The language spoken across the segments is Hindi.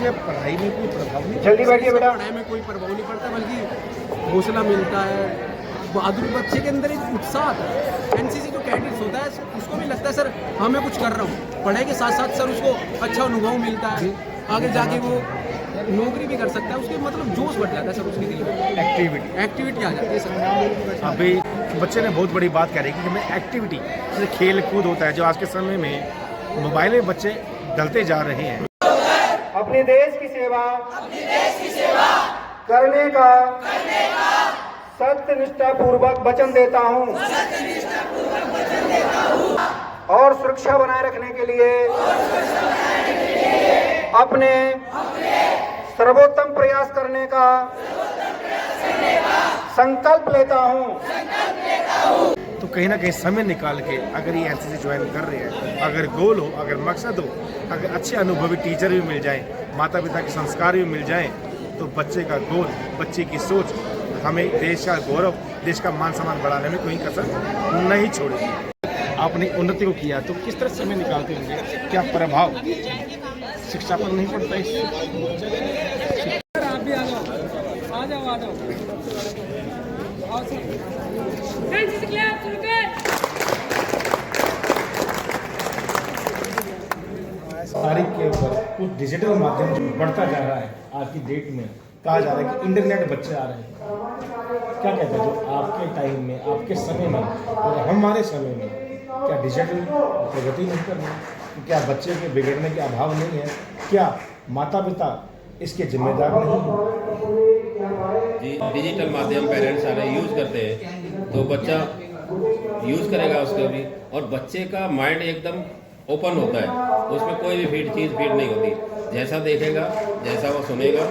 इससे पढ़ाई में कोई प्रभाव नहीं? जल्दी बैठिए बेटा। पढ़ाई में कोई प्रभाव नहीं पड़ता, बल्कि हौसला मिलता है, बहादुर बच्चे के अंदर एक उत्साह आता है। एनसीसी जो कैडेट्स होता है उसको भी लगता है सर हाँ मैं कुछ कर रहा हूँ, पढ़ाई के साथ साथ सर उसको अच्छा अनुभव मिलता है, आगे जाके वो नौकरी भी कर सकता है, उसके मतलब जोश बढ़ जाता है सर उसके दिल में, एक्टिविटी आ जाती है सर। अभी बच्चे ने बहुत बड़ी बात कह रही है कि हमें एक्टिविटी जैसे खेल कूद होता है, जो आज के समय में मोबाइल में बच्चे डलते जा रहे हैं। अपने देश की सेवा करने का सत्यनिष्ठा पूर्वक वचन देता हूँ और सुरक्षा बनाए रखने के लिए अपने सर्वोत्तम प्रयास करने का संकल्प लेता हूँ। तो कहीं ना कहीं समय निकाल के अगर ये एनसीसी ज्वाइन कर रहे हैं, अगर गोल हो, अगर मकसद हो, अगर अच्छे अनुभवी टीचर भी मिल जाए, माता पिता के संस्कार भी मिल जाए, तो बच्चे का गोल, बच्चे की सोच हमें देश का गौरव, देश का मान सम्मान बढ़ाने में कोई कसर नहीं छोड़ेगी। आपने उन्नति को किया तो किस तरह समय निकालते होंगे, क्या प्रभाव शिक्षा पर नहीं पड़ता इससे? आप भी आ जाओ। तारीख के ऊपर कुछ डिजिटल माध्यम जो बढ़ता जा रहा है, आज की डेट में कहा जा रहा है कि इंटरनेट बच्चे आ रहे हैं, क्या कहते हैं जो आपके टाइम में, आपके समय में और हमारे समय में क्या डिजिटल प्रगति नहीं कर रहे हैं? क्या बच्चे के बिगड़ने के अभाव नहीं है? क्या माता पिता इसके जिम्मेदार नहीं हैं? जी, डिजिटल माध्यम पेरेंट्स सारे यूज़ करते हैं तो बच्चा यूज़ करेगा उसका भी, और बच्चे का माइंड एकदम ओपन होता है, उसमें कोई भी फीड नहीं होती, जैसा देखेगा, जैसा वो सुनेगा,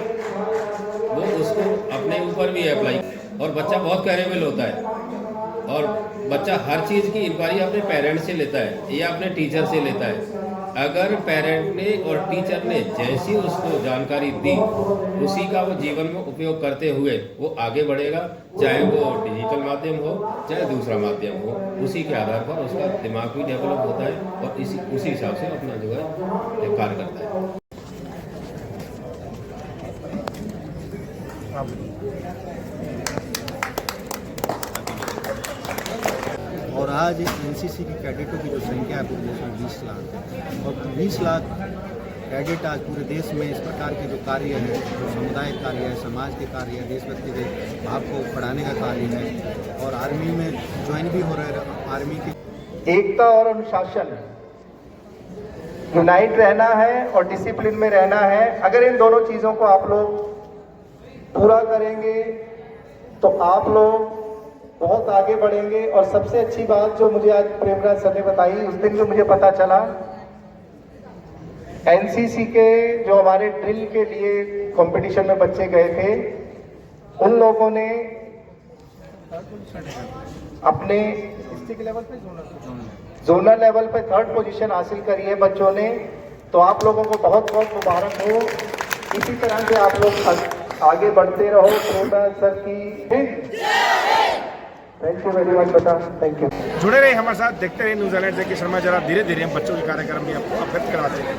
वो उसको अपने ऊपर भी अप्लाई, और बच्चा बहुत कैपेबल होता है, और बच्चा हर चीज़ की इंक्वायरी अपने पेरेंट्स से लेता है या अपने टीचर से लेता है। अगर पेरेंट ने और टीचर ने जैसी उसको जानकारी दी, उसी का वो जीवन में उपयोग करते हुए वो आगे बढ़ेगा, चाहे वो डिजिटल माध्यम हो चाहे दूसरा माध्यम हो, उसी के आधार पर उसका दिमाग भी डेवलप होता है और उसी हिसाब से अपना जो है कार्य करता है। और आज एनसीसी के कैडेटों की जो संख्या है पूरे देश में 20 लाख है, और 20 लाख कैडेट आज पूरे देश में इस प्रकार के जो कार्य है, जो सामुदायिक कार्य है, समाज के कार्य है, देशभक्ति के भाव को बढ़ाने का कार्य है, और आर्मी में ज्वाइन भी हो रहे हैं। आर्मी की एकता और अनुशासन, यूनाइट रहना है और डिसिप्लिन में रहना है। अगर इन दोनों चीज़ों को आप लोग पूरा करेंगे तो आप लोग बहुत आगे बढ़ेंगे। और सबसे अच्छी बात जो मुझे आज प्रेमराज सर ने बताई, उस दिन जो मुझे पता चला, एनसीसी के जो हमारे ड्रिल के लिए कंपटीशन में बच्चे गए थे, उन लोगों ने अपने डिस्ट्रिक्ट लेवल पे, जोनल लेवल पे 3rd पोजीशन हासिल करी है बच्चों ने। तो आप लोगों को बहुत बहुत मुबारक हो। इसी तरह से आप लोग आगे बढ़ते रहो। प्रेमराज सर की थैंक यू वेरी मच बेटा, थैंक यू। जुड़े रहे हमारे साथ, देखते रहे न्यूज़ अलर्ट। देखिए शर्मा जरा धीरे धीरे हम बच्चों के कार्यक्रम भी आपको अवगत कराते हैं।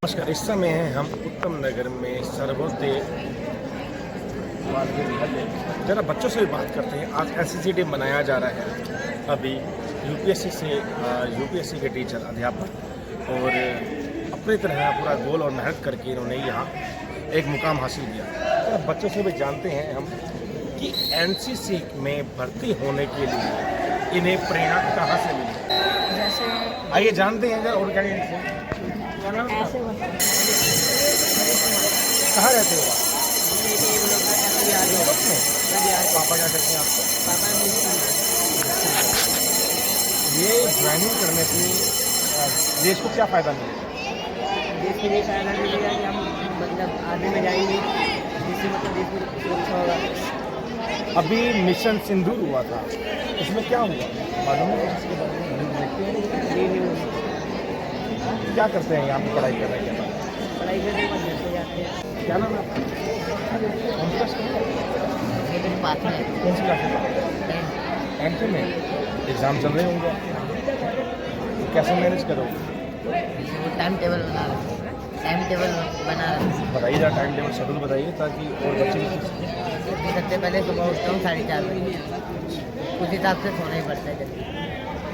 नमस्कार, इस समय हैं हम उत्तम नगर में सर्वोदय। जरा बच्चों से भी बात करते हैं। आज एनसीसी डे मनाया जा रहा है। अभी यूपीएससी के टीचर, अध्यापक और अपनी तरह पूरा गोल और मेहनत करके इन्होंने यहाँ एक मुकाम हासिल किया। जरा बच्चों से भी जानते हैं हम कि एनसीसी में भर्ती होने के लिए इन्हें प्रेरणा कहाँ से मिली। जैसे आइए जानते हैं जरा और कैंडिडेट से। ऐसे कहाँ रहते हो आप? पापा क्या करते हैं आपको? ये ज्वाइनिंग करने से देश को क्या फ़ायदा मिलेगा? देश के लिए फायदा मिलेगा कि हम मतलब आर्मी में जाएंगे, जिससे मतलब देश में सुरक्षा होगा। अभी मिशन सिंदूर हुआ था, इसमें क्या हुआ मालूम है? इसके बारे में देखते हैं। क्या करते हैं यहाँ पे पढ़ाई कर रहे हैं? पढ़ाई करने के बाद घर पे जाते हैं। क्या नाम है आपका? कौन सी क्लास में? लेकिन पास में कौन सी क्लास में? 10th में। एग्ज़ाम चल रहे होंगे, तो कैसे मैनेज करोगे? टाइम टेबल बना रहे हैं। बताइए जरा टाइम टेबल शेड्यूल बताइए ताकि और बच्चे भी सीख सकें। सबसे पहले सुबह उठता हूँ 4:30 बजे, उस हिसाब से सोना ही पड़ता है जल्दी।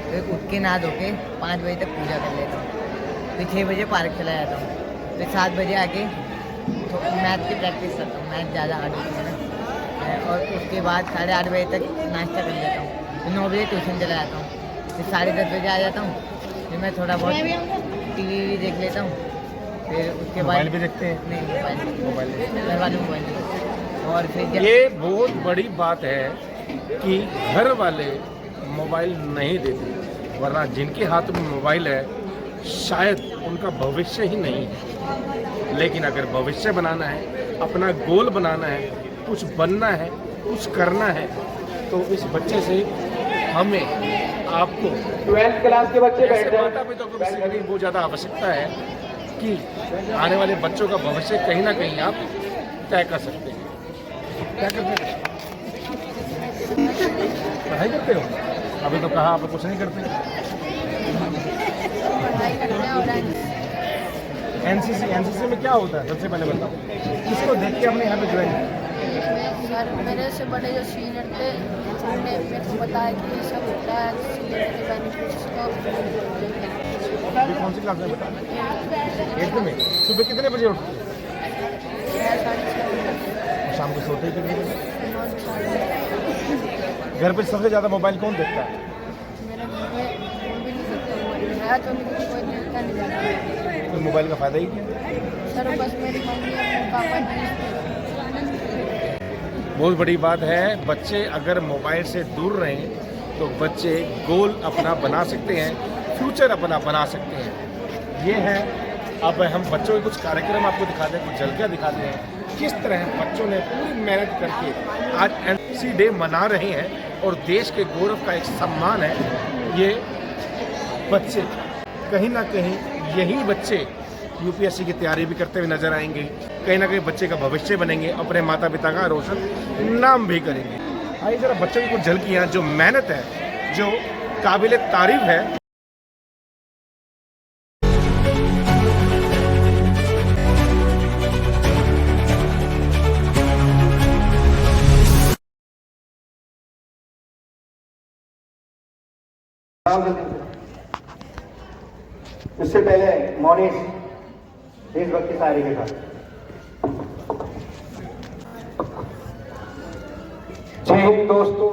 फिर उठ के नहा धो के 5 बजे तक पूजा कर लेता हूँ। फिर 6 बजे पार्क चला जाता हूँ। फिर 7 बजे आके तो मैथ की प्रैक्टिस करता हूँ, मैथ ज़्यादा हार्ड होती है ना। और उसके बाद 8:30 बजे तक नाश्ता कर लेता हूँ। फिर 9 बजे ट्यूशन चला जाता हूँ। फिर 10:30 बजे आ जाता हूँ। फिर मैं थोड़ा बहुत टीवी देख लेता हूँ। फिर उसके बाद मोबाइल भी देखते हैं? नहीं, मोबाइल घर वाले मोबाइल देखते हैं। और फिर ये बहुत बड़ी बात है कि घर वाले मोबाइल नहीं देते, वरना जिनके हाथ में मोबाइल है शायद उनका भविष्य ही नहीं है। लेकिन अगर भविष्य बनाना है, अपना गोल बनाना है, कुछ बनना है, कुछ करना है, तो इस बच्चे से हमें आपको 12th क्लास के बच्चे बैठ जाएं। माता पिता को भी सिखाने की बहुत ज़्यादा आवश्यकता है कि आने वाले बच्चों का भविष्य कहीं ना कहीं आप तय कर सकते हैं। क्या करते हैं? पढ़ाई करते हो? अभी तो कहा आप कुछ नहीं करते। एनसीसी में क्या होता है सबसे पहले बताओ, किसको देख के हमने यहाँ पे ज्वाइन किया? सर मेरे से बड़े जो सीनियर थे उन्होंने मेरे को बताया कि ये सब होता है बेनिफिट्स को। अभी कौन सी क्लास में बता? 8th में। सुबह कितने बजे उठते हो? 6:30 शाम को सोते ही कितने बजे? 9 घर पे सबसे ज़्यादा मोबाइल कौन देखता है? मेरे घर में फोन भी नहीं सकते, है तो लेकिन कोई देखता नहीं जाता। तो मोबाइल का फ़ायदा ही क्या? सर बस मेरी मम्मी और मेरे पापा नहीं। बहुत बड़ी बात है, बच्चे अगर मोबाइल से दूर रहें तो बच्चे गोल अपना बना सकते हैं, फ्यूचर अपना बना सकते हैं। ये है, अब हम बच्चों के कुछ कार्यक्रम आपको दिखाते हैं, कुछ झलकियाँ दिखाते हैं किस तरह बच्चों ने पूरी मेहनत करके आज एनसीसी डे मना रहे हैं और देश के गौरव का एक सम्मान है। ये बच्चे कहीं ना कहीं यही बच्चे यूपीएससी की तैयारी भी करते हुए नजर आएंगे, कहीं ना कहीं बच्चे का भविष्य बनेंगे, अपने माता पिता का रोशन नाम भी करेंगे। आइए जरा बच्चों की कुछ झलकियाँ, जो मेहनत है, जो काबिल तारीफ है। इससे पहले मॉनिस देशभक्ति शायरी के साथ। जय हिंद दोस्तों।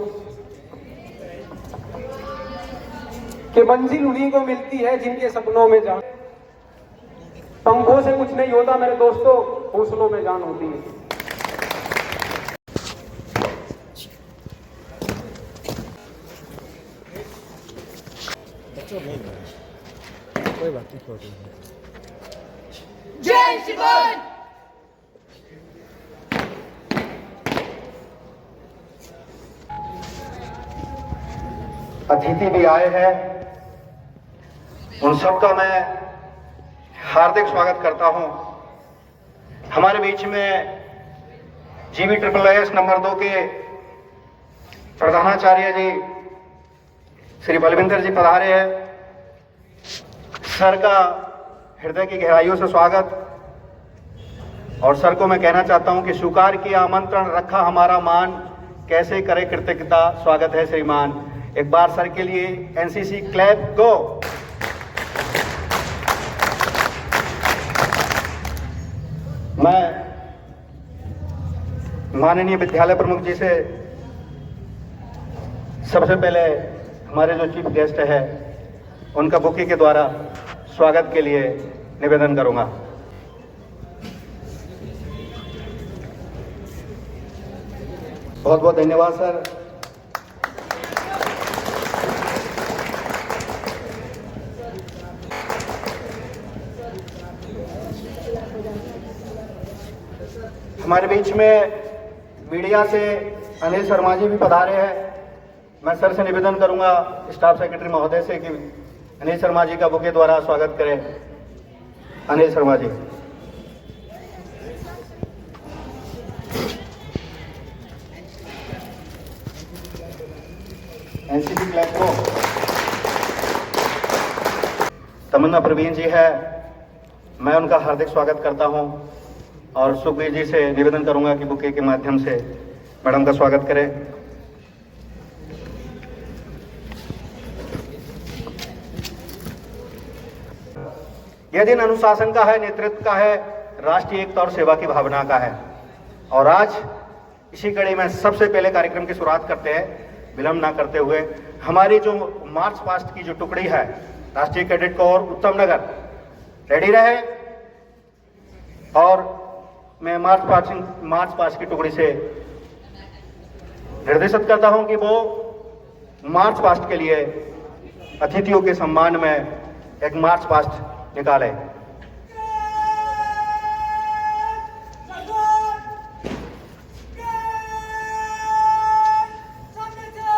कि मंजिल उन्हीं को मिलती है जिनके सपनों में जान। पंखों से कुछ नहीं होता मेरे दोस्तों, हौसलों में जान होती है। कोई बात नहीं। जय शिवन। अतिथि भी आए हैं, उन सबका मैं हार्दिक स्वागत करता हूं। हमारे बीच में GVSSS नंबर 2 के प्रधानाचार्य जी श्री बलविंदर जी पधारे हैं। सर का हृदय की गहराइयों से स्वागत। और सर को मैं कहना चाहता हूं कि स्वीकार किया आमंत्रण, रखा हमारा मान, कैसे करे कृतज्ञता, स्वागत है श्रीमान। एक बार सर के लिए एनसीसी क्लैप गो। मैं माननीय विद्यालय प्रमुख जी से सबसे पहले हमारे जो चीफ गेस्ट है उनका बुके के द्वारा स्वागत के लिए निवेदन करूंगा। बहुत बहुत धन्यवाद सर। हमारे बीच में मीडिया से अनिल शर्मा जी भी पधारे हैं। मैं सर से निवेदन करूंगा स्टाफ सेक्रेटरी महोदय से कि अनिल शर्मा जी का बुके द्वारा स्वागत करें। अनिल शर्मा जी। एनसीसी क्लब को तमन्ना प्रवीण जी है, मैं उनका हार्दिक स्वागत करता हूं और सुखबीर जी से निवेदन करूंगा कि बुके के माध्यम से मैडम का स्वागत करें। यह दिन अनुशासन का है, नेतृत्व का है, राष्ट्रीय एकता और सेवा की भावना का है। और आज इसी कड़ी में सबसे पहले कार्यक्रम की शुरुआत करते हैं, विलंब ना करते हुए। हमारी जो मार्च पास्ट की जो टुकड़ी है राष्ट्रीय कैडेट कोर उत्तम नगर, रेडी रहे। और मैं मार्च पास्ट की टुकड़ी से निर्देशित करता हूं कि वो मार्च पास्ट के लिए अतिथियों के सम्मान में एक मार्च पास्ट निकाले।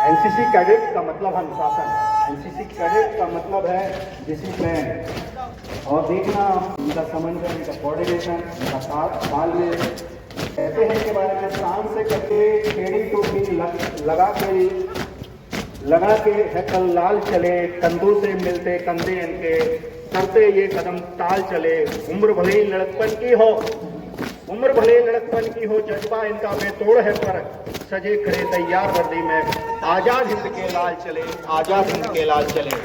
एनसीसी कैडेट का मतलब है अनुशासन, एनसीसी कैडेट का मतलब है डिसिप्लिन। और देखना उनका समन्वय, उनका कोऑर्डिनेशन, उनका तालमेल। कहते हैं के बारे में शान से करके टेढ़ी टोपी लगा के हैकल लाल चले, कंधों से मिलते कंधे इनके, करते ये कदम ताल चले। उम्र भले ही लड़कपन की हो, उम्र भले लड़कपन की हो, जज्बा इनका बेतोड़ है पर सजे खड़े तैयार वर्दी में। आजाद हिंद के लाल चले, आजाद हिंद के लाल चले।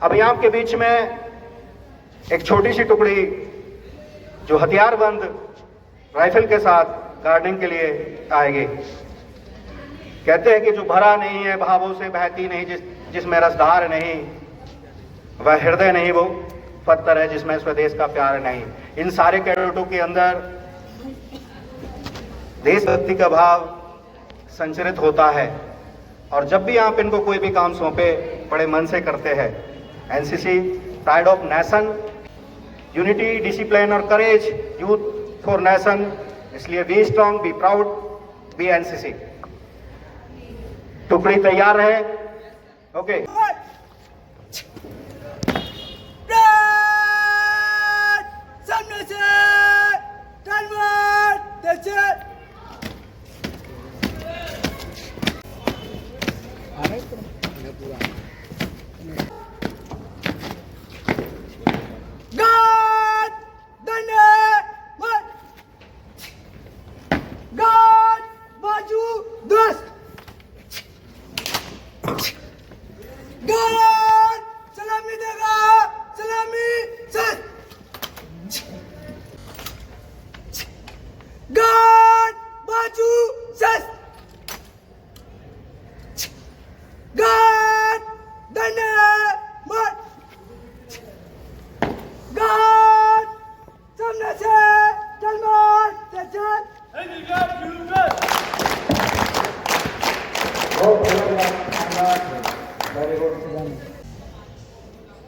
अभी आपके बीच में एक छोटी सी टुकड़ी जो हथियारबंद राइफल के साथ गार्डिंग के लिए आएगी। कहते हैं कि जो भरा नहीं है भावों से बहती नहीं, जिसमें रसधार नहीं, वह हृदय नहीं, वो पत्थर है जिसमें स्वदेश का प्यार नहीं। इन सारे कैडेटों के अंदर देशभक्ति का भाव संचरित होता है और जब भी आप इनको कोई भी काम सौंपे बड़े मन से करते हैं। NCC pride of nation, unity, discipline और करेज, यूथ फॉर नेशन। इसलिए be strong, be proud, be NCC. टुकड़ी तैयार रहे। ओके। सामने से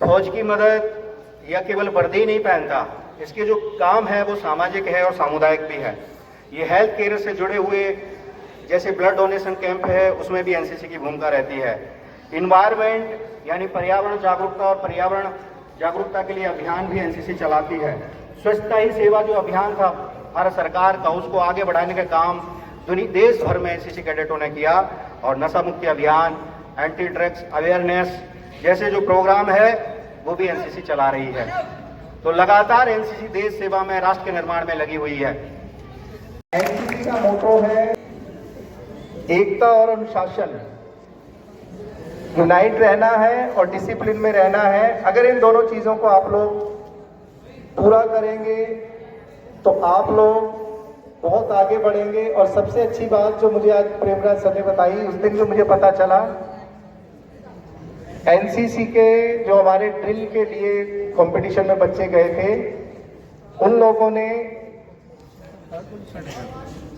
फौज की मदद यह केवल वर्दी नहीं पहनता, इसके जो काम है वो सामाजिक है और सामुदायिक भी है। ये हेल्थ केयर से जुड़े हुए जैसे ब्लड डोनेशन कैंप है, उसमें भी एनसीसी की भूमिका रहती है। इन्वायरमेंट यानी पर्यावरण जागरूकता और पर्यावरण जागरूकता के लिए अभियान भी एनसीसी चलाती है। स्वच्छता ही सेवा जो अभियान था भारत सरकार का, उसको आगे बढ़ाने का काम देश भर में एनसीसी कैडेटों ने किया। और नशा मुक्ति अभियान, एंटी ड्रग्स अवेयरनेस जैसे जो प्रोग्राम है वो भी एनसीसी चला रही है। तो लगातार एनसीसी देश सेवा में, राष्ट्र के निर्माण में लगी हुई है। एनसीसी का मोटो है एकता और अनुशासन। यूनाइट रहना है और डिसिप्लिन में रहना है। अगर इन दोनों चीजों को आप लोग पूरा करेंगे तो आप लोग बहुत आगे बढ़ेंगे। और सबसे अच्छी बात जो मुझे आज प्रेमराज सर ने बताई, उस दिन जो मुझे पता चला एनसीसी के जो हमारे ड्रिल के लिए कंपटीशन में बच्चे गए थे, उन लोगों ने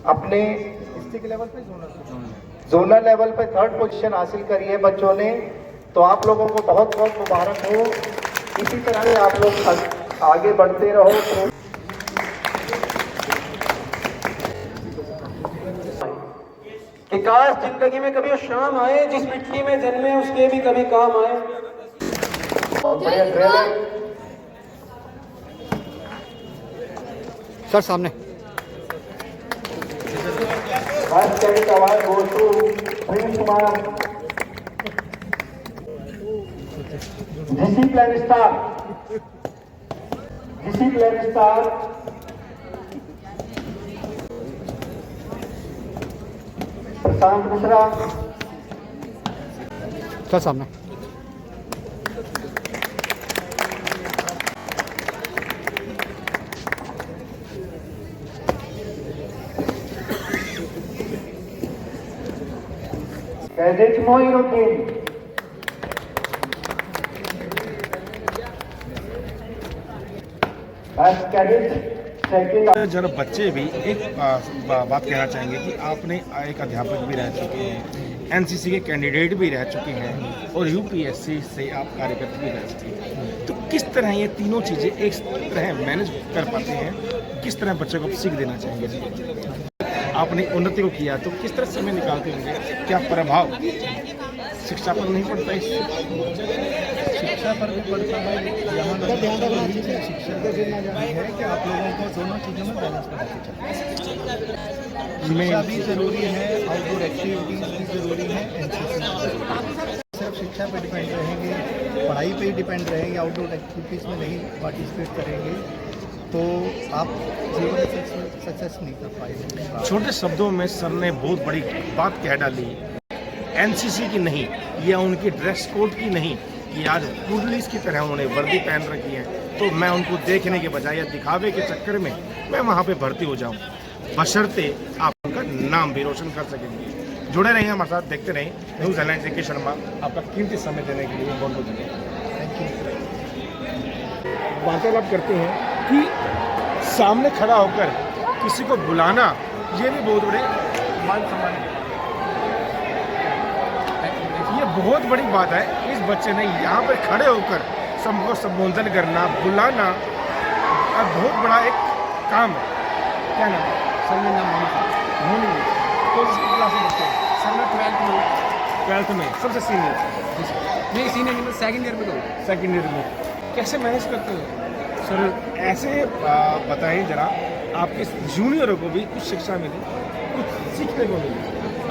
अपने डिस्ट्रिक्ट लेवल पे जोनल लेवल पे 3rd पोजीशन हासिल करी है बच्चों ने। तो आप लोगों को बहुत बहुत मुबारक हो। इसी तरह से आप लोग आगे बढ़ते रहो। कि काश जिंदगी में कभी वो शाम आए जिस मिट्टी में जन्मे उसके भी कभी काम आए। बढ़िया ड्रिल है। सर सामने फर्स्ट कैडेट अवार्ड गोes to Prince Kumar, discipline star Prashant Mishra. Sir सामने cadet Moinuddin, first cadet second. जरा बच्चे भी एक बात कहना चाहेंगे कि आपने एक अध्यापक भी रह चुके हैं, एनसीसी के कैंडिडेट भी रह चुके हैं और यूपीएससी से आप कार्यकर्ता भी रह चुके हैं, तो किस तरह ये तीनों चीज़ें एक तरह मैनेज कर पाते हैं? किस तरह बच्चों को सीख देना चाहेंगे जी? आपने उन्नति को किया तो किस तरह समय निकालते होंगे? क्या प्रभाव शिक्षा पर नहीं पड़ता? शिक्षा पर भी पड़ता है। यहाँ शिक्षा का देना है कि आप लोगों को दोनों चीज़ों में बैलेंस करना चाहिए। शिक्षा भी ज़रूरी है, आउटडोर एक्टिविटीज़ भी ज़रूरी है। एनसीसी सिर्फ शिक्षा पर डिपेंड रहेंगे, पढ़ाई पे ही डिपेंड रहेंगे, आउटडोर एक्टिविटीज़ में नहीं पार्टिसिपेट करेंगे तो आप जीवन में सक्सेस नहीं कर पाएंगे। छोटे शब्दों में सर ने बहुत बड़ी बात कह डाली, एनसीसी की नहीं या उनकी ड्रेस कोड की नहीं कि आज पुलिस की तरह उन्होंने वर्दी पहन रखी है तो मैं उनको देखने के बजाय या दिखावे के चक्कर में मैं वहाँ पे भर्ती हो जाऊँ, बशर्ते आप उनका नाम भी रोशन कर सकेंगे। जुड़े रहिए हमारे साथ, देखते रहें न्यूज़ हेडलाइन से। शर्मा आपका कीमती समय देने के लिए बहुत बहुत धन्यवाद। Thank you. वार्तालाप करते हैं कि सामने खड़ा होकर किसी को बुलाना ये भी बहुत बड़े मान सम्मान है, ये बहुत बड़ी बात है। इस बच्चे ने यहाँ पर खड़े होकर सबको संबोधन करना, बुलाना और बहुत बड़ा एक काम है। क्या नाम है? सर मेरा नाम मोनी है। कौन सी क्लास में बच्चे हैं? सर मैं 12th में सबसे सीनियर। नहीं सीनियर नहीं, मैं सेकंड ईयर में तो। सेकेंड ईयर में कैसे मैनेज करते हो सर? ऐसे बताएं जरा, आपके जूनियरों को भी कुछ शिक्षा मिले, कुछ सीखने को मिले।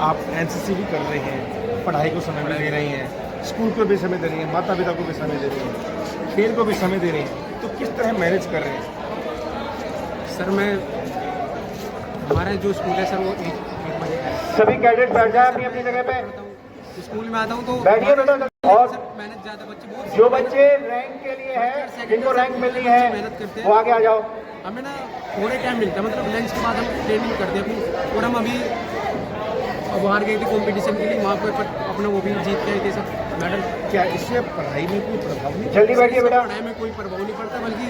आप एनसीसी भी कर रहे हैं, पढ़ाई को समय भी दे रहे हैं, स्कूल को भी समय दे रहे हैं, माता पिता को भी समय दे रहे हैं, खेल को भी समय दे रहे हैं, तो किस तरह मैनेज कर रहे हैं? सर मैं हमारा जो स्कूल है सर वो 1 बजे है। सभी कैडेट बैठ जाए अपनी अपनी जगह पे। स्कूल में आता हूँ तो बैठिए बेटा। और मेहनत ज़्यादा बच्चे बहुत जो बच्चे रैंक के लिए है, जिनको रैंक मिलनी है, वो आगे आ जाओ। हमें ना थोड़े टाइम मिलता है, मतलब लंच के बाद हम ट्रेनिंग करते हैं अपनी। और हम अभी बाहर गए थे कॉम्पिटिशन के लिए, वहाँ पर अपना वो भी जीत के आए थे सब मेडल। क्या इससे पढ़ाई में कोई प्रभाव नहीं? जल्दी बैठिए बेटा। पढ़ाई में कोई प्रभाव नहीं पड़ता, बल्कि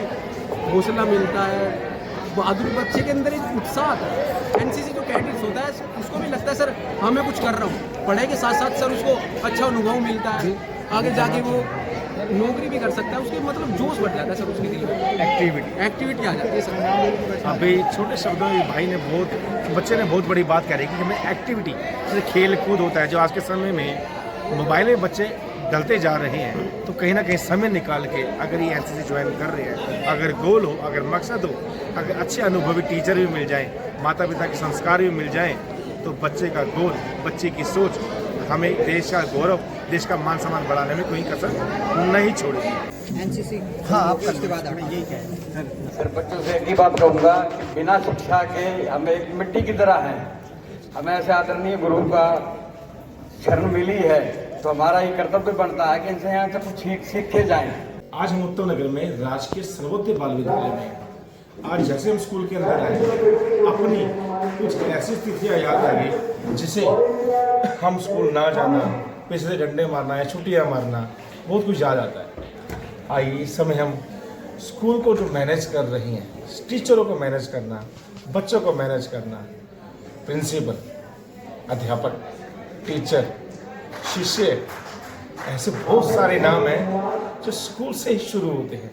हौसला मिलता है। बहादुर बच्चे के अंदर एक उत्साह आता है। एनसीसी जो कैडेट्स होता है उसको भी लगता है सर हाँ मैं कुछ कर रहा हूँ, पढ़ाई के साथ साथ सर उसको अच्छा अनुभव मिलता है, आगे जाके वो नौकरी भी कर सकता है, उसके मतलब जोश बढ़ जाता है सर उसके लिए, एक्टिविटी आ जाती है सर। अभी छोटे शब्दों में भाई ने बच्चे ने बहुत बड़ी बात कह रही है कि हमें एक्टिविटी, जैसे खेल कूद होता है, जो आज के समय में मोबाइल में बच्चे डलते जा रहे हैं, तो कहीं ना कहीं समय निकाल के अगर ये एनसीसी ज्वाइन कर रहे हैं, अगर गोल हो, अगर मकसद हो, अगर अच्छे अनुभवी टीचर भी मिल जाएं, माता पिता के संस्कार भी मिल जाएं, तो बच्चे का गोल, बच्चे की सोच हमें देश का गौरव, देश का मान सम्मान बढ़ाने में कोई कसर नहीं छोड़ेगी। एनसीसी हाँ, आप उसके बाद आपने यही कहा सर, बच्चों से एक ही बात कहूँगा कि बिना शिक्षा के हम एक मिट्टी की तरह हैं। हमें ऐसे आदरणीय गुरु का शरण मिली है तो हमारा ये कर्तव्य बनता है कि इनसे यहाँ से कुछ सीखे जाएं। आज हम उत्तम नगर में राजकीय सर्वोदय बाल विद्यालय में, आज जैसे हम स्कूल के अंदर आए, अपनी कुछ ऐसी स्थितियाँ याद आ गई जिसे हम स्कूल ना जाना, पीछे से डंडे मारना या छुट्टियाँ मारना, बहुत कुछ याद आता है। आइए इस समय हम स्कूल को जो मैनेज कर रही हैं, टीचरों को मैनेज करना, बच्चों को मैनेज करना, प्रिंसिपल, अध्यापक, टीचर, शिष्य, ऐसे बहुत सारे नाम हैं जो स्कूल से ही शुरू होते हैं।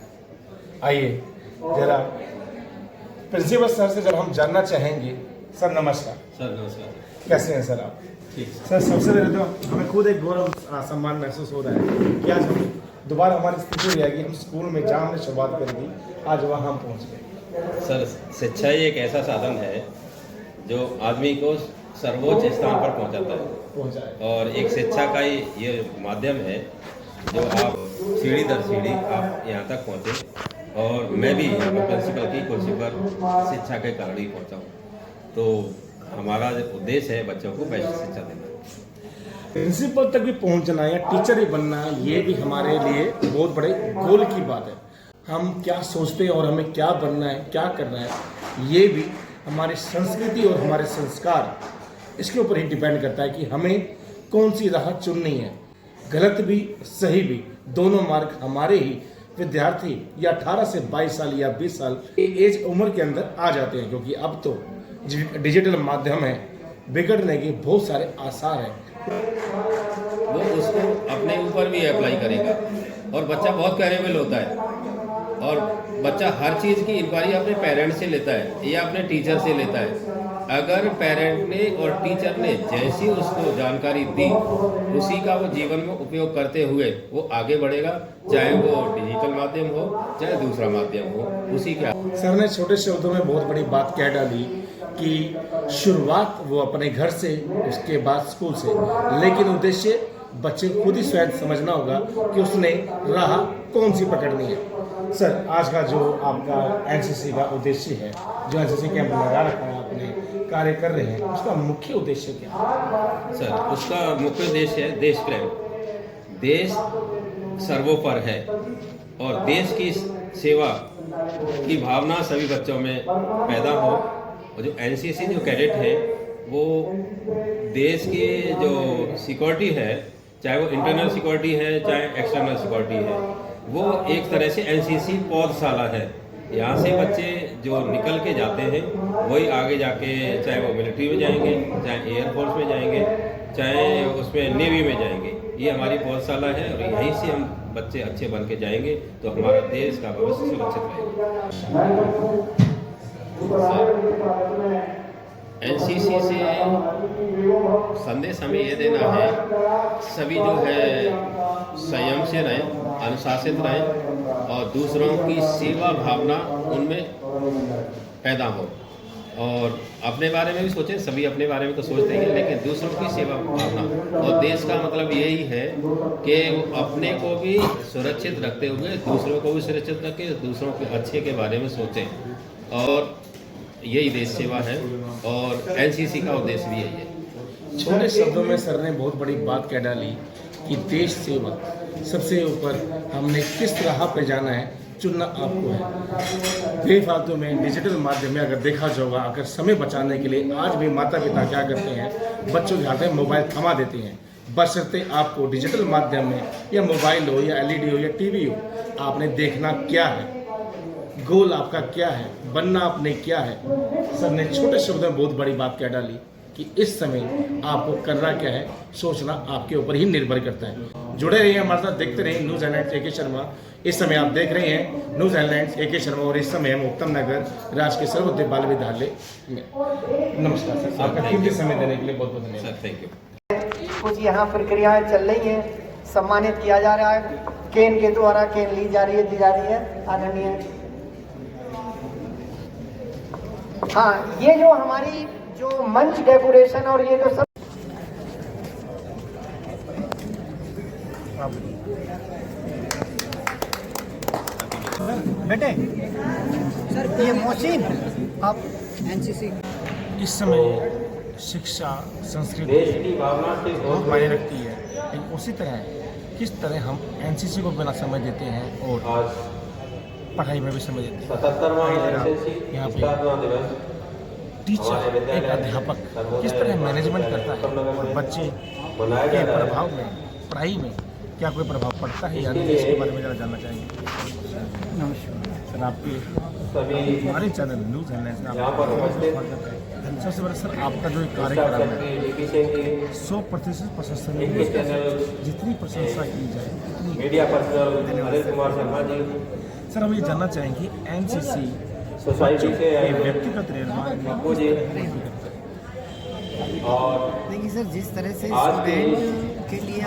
आइए जरा प्रिंसिपल सर से जब हम जानना चाहेंगे। सर नमस्कार। सर नमस्कार। कैसे हैं सर आप? ठीक। सर सबसे पहले तो हमें खुद एक गौरव सम्मान महसूस हो रहा है कि आज हम दोबारा हमारी स्थिति हो जाएगी, हम स्कूल में जहाँ हमने शुरुआत करी थी आज वहाँ हम पहुँच गए। सर शिक्षा ही एक ऐसा साधन है जो आदमी को सर्वोच्च स्थान पर पहुंचाता है और एक शिक्षा का ही ये माध्यम है जो आप सीढ़ी दर सीढ़ी आप यहाँ तक पहुँचे और मैं भी यहाँ पर प्रिंसिपल की कुर्सी पर शिक्षा के कारण ही पहुँचा हूँ। तो हमारा जो उद्देश्य है बच्चों को बेस्ट शिक्षा देना। प्रिंसिपल तक भी पहुँचना या टीचर ही बनना, ये भी हमारे लिए बहुत बड़े गोल की बात है। हम क्या सोचते हैं और हमें क्या बनना है, क्या करना है, ये भी हमारी संस्कृति और हमारे संस्कार इसके ऊपर ही डिपेंड करता है कि हमें कौन सी राह चुननी है। गलत भी सही भी दोनों मार्ग हमारे ही विद्यार्थी या 18 से 22 साल या 20 साल एज उम्र के अंदर आ जाते हैं, क्योंकि अब तो डिजिटल माध्यम है, बिगड़ने के बहुत सारे आसार हैं। वो उसको अपने ऊपर भी अप्लाई करेगा और बच्चा बहुत कैरेबल होता है और बच्चा हर चीज़ की इंक्वायरी अपने पेरेंट्स से लेता है या अपने टीचर से लेता है। अगर पेरेंट ने और टीचर ने जैसी उसको जानकारी दी उसी का वो जीवन में उपयोग करते हुए वो आगे बढ़ेगा, चाहे वो डिजिटल माध्यम हो चाहे दूसरा माध्यम हो, उसी के। सर ने छोटे शब्दों में बहुत बड़ी बात कह डाली कि शुरुआत वो अपने घर से, उसके बाद स्कूल से, लेकिन उद्देश्य बच्चे को खुद ही स्वयं समझना होगा कि उसने राह कौन सी पकड़नी है। सर आज का जो आपका एनसीसी का उद्देश्य है, जो एनसीसी कैंप लगा रखा है, आपने कार्य कर रहे हैं, उसका मुख्य उद्देश्य क्या है? सर उसका मुख्य उद्देश्य है देश प्रेम। देश सर्वोपर है और देश की सेवा की भावना सभी बच्चों में पैदा हो। और जो एनसीसी जो कैडेट है वो देश की जो सिक्योरिटी है, चाहे वो इंटरनल सिक्योरिटी है चाहे एक्सटर्नल सिक्योरिटी है, वो एक तरह से एनसीसी पौधशाला है। यहाँ से बच्चे जो निकल के जाते हैं वही आगे जाके चाहे वो मिलिट्री में जाएंगे, चाहे एयरफोर्स में जाएंगे, चाहे उसमें नेवी में जाएंगे। ये हमारी पौधशाला है और यहीं से हम बच्चे अच्छे बन के जाएंगे तो हमारा देश का भविष्य सुरक्षित रहेगा। एनसीसी से संदेश हमें ये देना है, सभी जो है संयम से रहें, अनुशासित रहें और दूसरों की सेवा भावना उनमें पैदा हो और अपने बारे में भी सोचें। सभी अपने बारे में तो सोचते हैं लेकिन दूसरों की सेवा भावना, और देश का मतलब यही है कि अपने को भी सुरक्षित रखते हुए दूसरों को भी सुरक्षित रखें, दूसरों के अच्छे के बारे में सोचें और यही देश सेवा है और एनसीसी का उद्देश्य भी यही है। छोटे शब्दों में सर ने बहुत बड़ी बात कह डाली कि देश सेवा सबसे ऊपर हमने किस राह पे जाना है, चुनना आपको है। बेफालतू में डिजिटल माध्यम में अगर देखा जाएगा, अगर समय बचाने के लिए आज भी माता पिता क्या करते हैं, बच्चों के हाथ में मोबाइल थमा देते हैं। बशर्ते आपको डिजिटल माध्यम में या मोबाइल हो या एलईडी हो या टीवी हो, आपने देखना क्या है, गोल आपका क्या है, बनना आपने क्या है। सर ने छोटे शब्दों में बहुत बड़ी बात कह डाली कि इस समय आपको करना क्या है, सोचना आपके ऊपर ही निर्भर करता है। जुड़े रहिए हमारे साथ, देखते रहिए न्यूज़ हेडलाइंस AK शर्मा। इस समय आप देख रहे हैं न्यूज़ हेडलाइंस AK शर्मा और इस समय हम उत्तम नगर राजकीय सर्वोदय बाल विद्यालय में। नमस्कार सर, आपका कीमती समय देने के लिए बहुत बहुत धन्यवाद। Thank you. कुछ यहाँ प्रक्रियाएं चल रही हैं, सम्मानित किया जा रहा है, केन के द्वारा केन ली जा रही है, दी जा रही है। आदरणीय हाँ, ये जो हमारी जो मंच डेकोरेशन और ये जो सब बेटे सर, ये मोहसिन आप एनसीसी। इस समय शिक्षा संस्कृति बहुत मायने रखती है, लेकिन उसी तरह किस तरह हम एनसीसी को बिना समय देते हैं और पढ़ाई में भी समय देते हैं। यहाँ पे टीचर, एक अध्यापक किस तरह मैनेजमेंट करता है और बच्चे के प्रभाव में, पढ़ाई में क्या कोई प्रभाव पड़ता है या नहीं, इसके बारे में ज़रा जानना चाहेंगे। नमस्कार सर, आपके हमारे चैनल न्यूज़ हेडलाइंस में आपका सबसे बड़ा सर आपका जो कार्यक्रम है 100% प्रशंसा जितनी प्रशंसा की जाए सर, हम ये जानना चाहेंगे एनसीसी बच्चों के व्यक्तिगत निर्माण देखिए सर, जिस तरह से स्टूडेंट के लिए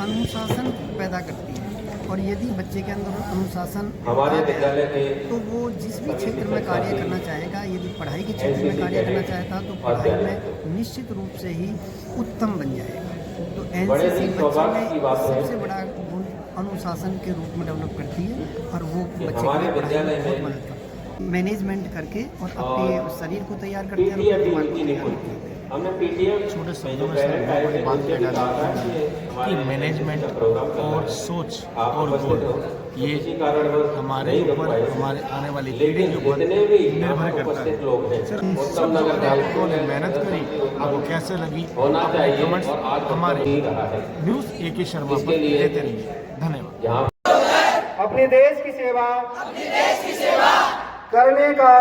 अनुशासन पैदा करती है, और यदि बच्चे के अंदर अनुशासन तो वो जिस भी क्षेत्र में कार्य करना चाहेगा, यदि पढ़ाई के क्षेत्र में कार्य करना चाहता तो पढ़ाई में निश्चित रूप से ही उत्तम बन जाएगा। तो एनसीसी बच्चे में सबसे बड़ा गुण अनुशासन के रूप में डेवलप करती है, और वो बच्चे के लिए पढ़ाई में बहुत मदद करती है। मैनेजमेंट करके और अपने शरीर को तैयार करते हैं और दिमाग को तैयार करते हैं। छोटे शब्दों में सर बहुत बड़ी बात कहना चाहता हूँ कि मैनेजमेंट और सोच और गोल ये हमारे ऊपर, हमारे आने वाली पीढ़ी के ऊपर निर्भर करता है। सर, सब जो अध्यापकों ने मेहनत करी, आपको कैसे लगी, कमेंट्स हमारे न्यूज़ AK शर्मा पर देते रहिए। धन्यवाद। अपने देश की सेवा करने का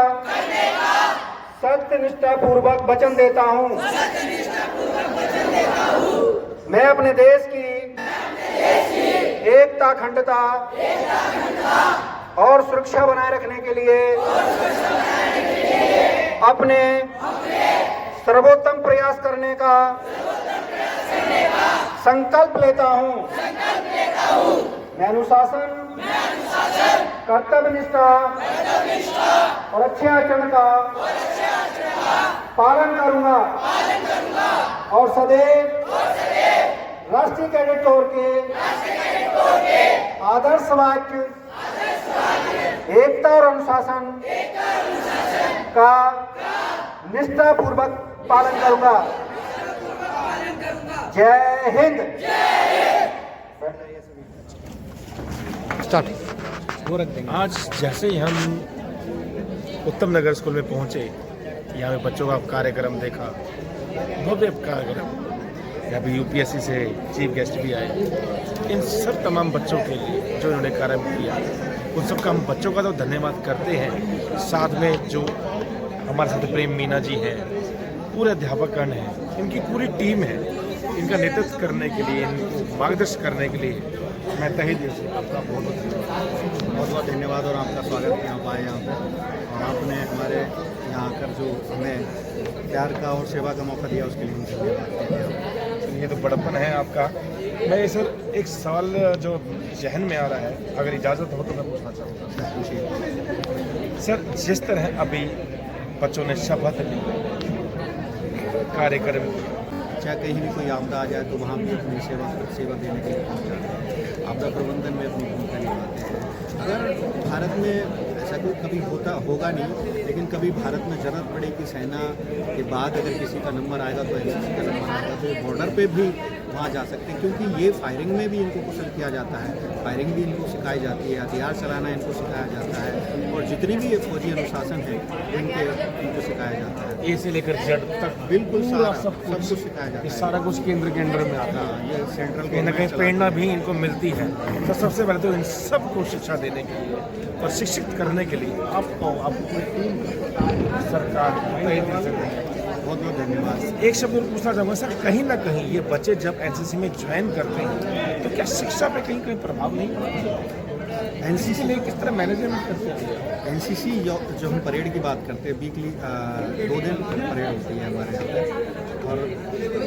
सत्यनिष्ठा पूर्वक वचन देता हूँ। मैं अपने देश की एकता, अखंडता और सुरक्षा बनाए रखने के लिए अपने सर्वोत्तम प्रयास करने का संकल्प लेता हूँ। मैं अनुशासन, कर्तव्यनिष्ठा और अच्छे आचरण का पालन करूंगा और सदैव राष्ट्रीय कैडेट कोर के आदर्श वाक्य एकता और अनुशासन का निष्ठापूर्वक पालन करूंगा। जय हिंद। आज जैसे ही हम उत्तम नगर स्कूल में पहुंचे, यहाँ पे बच्चों का कार्यक्रम देखा, भव्य कार्यक्रम। यहाँ पे UPSC से चीफ गेस्ट भी आए। इन सब तमाम बच्चों के लिए जो इन्होंने कार्यक्रम किया, उन सब का हम बच्चों का तो धन्यवाद करते हैं। साथ में जो हमारे साथ प्रेम मीना जी हैं, पूरे अध्यापकगण हैं, इनकी पूरी टीम है, इनका नेतृत्व करने के लिए, इनको मार्गदर्शन करने के लिए मैं तहे दिल से आपका बहुत बहुत धन्यवाद और आपका स्वागत किया पाए यहाँ पर, और आपने हमारे यहाँ आकर जो हमें प्यार का और सेवा का मौका दिया उसके लिए हम धन्यवाद। ये तो बड़प्पन है आपका। मैं सर एक सवाल जो जहन में आ रहा है, अगर इजाज़त हो तो मैं पूछना चाहूँगा। सर, जिस तरह अभी बच्चों ने शपथ ली, कार्यक्रम चाहे कहीं भी कोई आपदा आ जाए तो वहाँ भी अपनी सेवा देने के लिए पहुँच जाते हैं, आपदा प्रबंधन में अपनी भूमिका निभाते हैं। अगर भारत में ऐसा कोई कभी होगा नहीं, लेकिन कभी भारत में जरूरत पड़े कि सेना के बाद अगर किसी का नंबर आएगा तो एनसीसी का नंबर आएगा, तो बॉर्डर पे भी वहाँ जा सकते हैं, क्योंकि ये फायरिंग में भी इनको कुशल किया जाता है, फायरिंग भी इनको सिखाई जाती है, हथियार चलाना इनको सिखाया जाता है, और जितनी भी ये फौजी अनुशासन है इनको सिखाया जाता है, ए से लेकर जेड तक बिल्कुल सब कुछ सिखाया जाता है। सारा कुछ केंद्र के अंडर में आता है। ये सेंट्रल कहीं ना कहीं प्रेरणा भी इनको मिलती है। तो सबसे पहले तो इन सबको शिक्षा देने के लिए और शिक्षित करने के लिए आपको पूरी टीम सरकार बहुत बहुत धन्यवाद। एक शब्द और पूछना चाहूँगा सर, कहीं ना कहीं ये बच्चे जब एनसीसी में ज्वाइन करते हैं तो क्या शिक्षा पे कहीं प्रभाव नहीं पड़ता? एनसीसी में किस तरह मैनेजमेंट करते हैं? एनसीसी जो हम परेड की बात करते हैं, वीकली 2 दिन परेड होती है हमारे यहाँ पे, और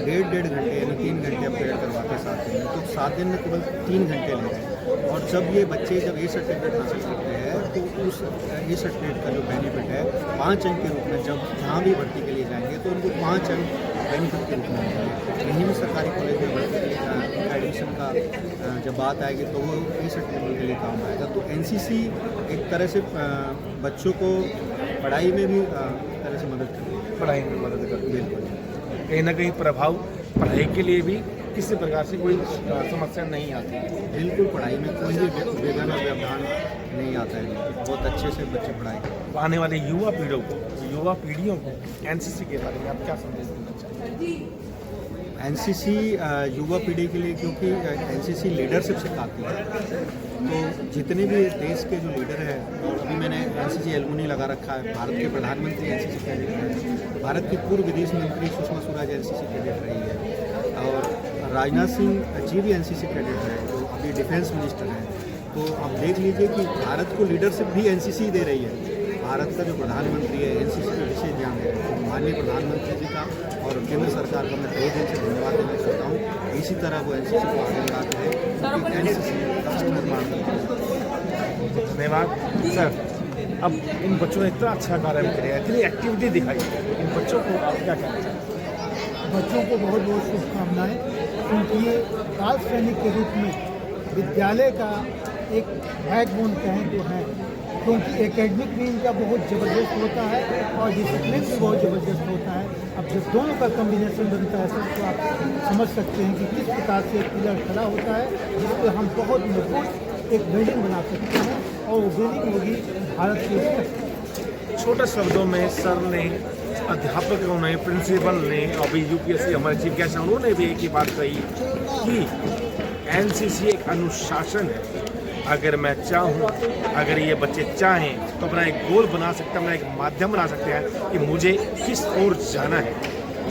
1.5 घंटे यानी 3 घंटे परेड करवाते हैं 7 दिन में, तो 7 दिन में केवल 3 घंटे ले रहे हैं। और जब ये बच्चे जब ए सर्टिफिकेट हासिल करते हैं तो उस ए सर्टिफिकेट का जो बेनिफिट है 5 अंक के रूप में, जब जहाँ भी भर्ती के लिए जाएंगे तो उनको 5 अंक बेनिफिट के रूप में मिलेंगे। कहीं भी सरकारी कॉलेज में भर्ती के लिए एडमिशन का जब बात आएगी तो वो ए सर्टिफिकेट के लिए काम आएगा। तो एनसीसी एक तरह से बच्चों को पढ़ाई में भी एक तरह से मदद करती है। पढ़ाई में मदद करती है, बिल्कुल। कहीं ना कहीं प्रभाव पढ़ाई के लिए भी किसी प्रकार से कोई समस्या नहीं आती। बिल्कुल पढ़ाई में कोई भी विघ्न और व्यवधान नहीं आता है। बहुत अच्छे से बच्चे पढ़ाई करते आने वाले युवा पीढ़ियों को एनसीसी के बारे में आप क्या संदेश देना चाहेंगे? एनसीसी युवा पीढ़ी के लिए, क्योंकि एनसीसी लीडरशिप सिखाती है। तो जितने भी देश के जो लीडर हैं, और अभी मैंने एनसीसी एलुमनी लगा रखा है, भारत के प्रधानमंत्री एनसीसी कैडेट हैं, भारत की पूर्व विदेश मंत्री सुषमा स्वराज एनसीसी कैडेट रही है, और राजनाथ सिंह जी भी एनसीसी कैडेट है, जो अभी डिफेंस मिनिस्टर हैं। तो आप देख लीजिए कि भारत को लीडरशिप भी एनसीसी दे रही है। भारत का जो प्रधानमंत्री है, एनसीसी पे विशेष ध्यान है। तो माननीय प्रधानमंत्री जी का और केंद्र सरकार का मैं तहे दिल से धन्यवाद देना चाहता हूँ। इसी तरह वो एनसीसी को आगे बढ़ाते हैं, क्योंकि एनसीसी राष्ट्र निर्माण करता है। धन्यवाद सर। अब इन बच्चों ने इतना अच्छा कार्य किया, इतनी एक्टिविटी दिखाई, इन बच्चों को आप क्या कहना चाहते हैं? बच्चों को बहुत बहुत शुभकामनाएं, क्योंकि ये बाल सैनिक के रूप में विद्यालय का एक बैकबोन कहें तो है, क्योंकि एकेडमिक भी इनका बहुत ज़बरदस्त होता है और डिसिप्लिन भी बहुत ज़बरदस्त होता है। अब जब दोनों का कम्बिनेशन बनता है सर, तो आप समझ सकते हैं कि किस प्रकार से एक पिलर खड़ा होता है, जिस पर हम बहुत मजबूत एक बिल्डिंग बना सकते हैं, और वो बिल्डिंग होगी भारत की। छोटे शब्दों में सर ने, अध्यापकों ने, प्रिंसिपल ने, अभी यूपीएससी हमारे चीफ गेस्ट हैं, उन्होंने भी एक ही बात कही कि एनसीसी एक अनुशासन है। अगर मैं चाहूँ, अगर ये बच्चे चाहें तो अपना एक गोल बना सकते हैं, अपना एक माध्यम बना सकते हैं कि मुझे किस ओर जाना है।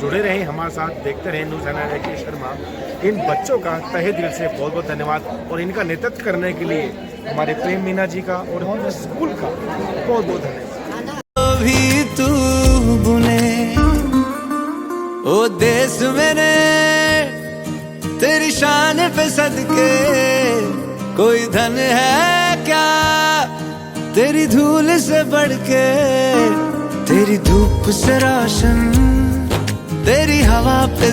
जुड़े रहें हमारे साथ, देखते रहें न्यूज़ चैनल के शर्मा। इन बच्चों का तहे दिल से बहुत बहुत धन्यवाद, और इनका नेतृत्व करने के लिए हमारे प्रेम मीना जी का और हमारे स्कूल का बहुत बहुत धन्यवाद। भी तू बुने ओ देश मेरे, तेरी शान पे सदके कोई धन है क्या तेरी धूल से बढ़ के, तेरी धूप से रोशन, तेरी हवा पे